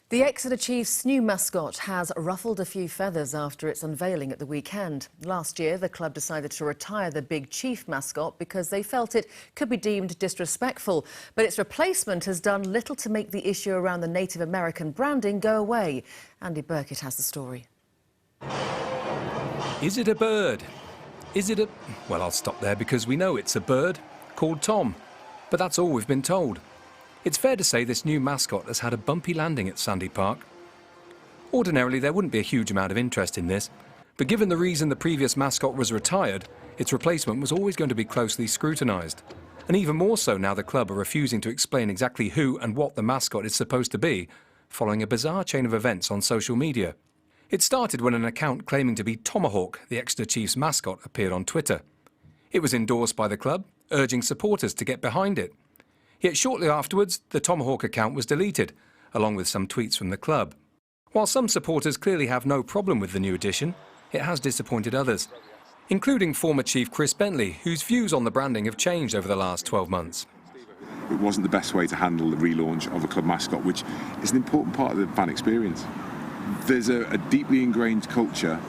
The Exeter Chiefs' new mascot has ruffled a few feathers after its unveiling at the weekend. Last year, the club decided to retire the Big Chief mascot because they felt it could be deemed disrespectful. But its replacement has done little to make the issue around the Native American branding go away. Andy Burkitt has the story. Is it a bird? Is it a... Well, I'll stop there because we know it's a bird called Tom. But that's all we've been told. It's fair to say this new mascot has had a bumpy landing at Sandy Park. Ordinarily, there wouldn't be a huge amount of interest in this, but given the reason the previous mascot was retired, its replacement was always going to be closely scrutinised. And even more so now the club are refusing to explain exactly who and what the mascot is supposed to be, following a bizarre chain of events on social media. It started when an account claiming to be Tomahawk, the Exeter Chiefs mascot, appeared on Twitter. It was endorsed by the club, urging supporters to get behind it. Yet shortly afterwards, the Tomahawk account was deleted, along with some tweets from the club. While some supporters clearly have no problem with the new addition, it has disappointed others, including former Chief Chris Bentley, whose views on the branding have changed over the last 12 months. It wasn't the best way to handle the relaunch of a club mascot, which is an important part of the fan experience. There's a deeply ingrained culture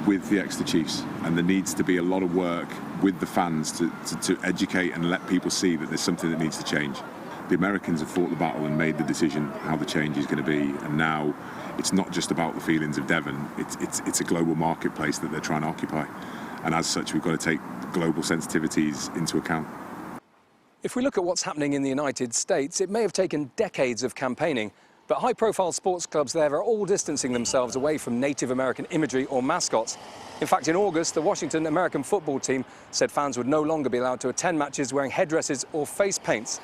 with the Exeter Chiefs, and there needs to be a lot of work with the fans to educate and let people see that there's something that needs to change. The Americans have fought the battle and made the decision how the change is going to be, and now it's not just about the feelings of Devon, it's a global marketplace that they're trying to occupy, and as such we've got to take global sensitivities into account. If we look at what's happening in the United States, it may have taken decades of campaigning, but high-profile sports clubs there are all distancing themselves away from Native American imagery or mascots. In fact, in August, the Washington American football team said fans would no longer be allowed to attend matches wearing headdresses or face paints.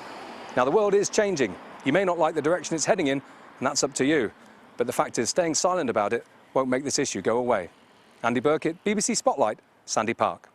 Now, the world is changing. You may not like the direction it's heading in, and that's up to you. But the fact is, staying silent about it won't make this issue go away. Andy Burkitt, BBC Spotlight, Sandy Park.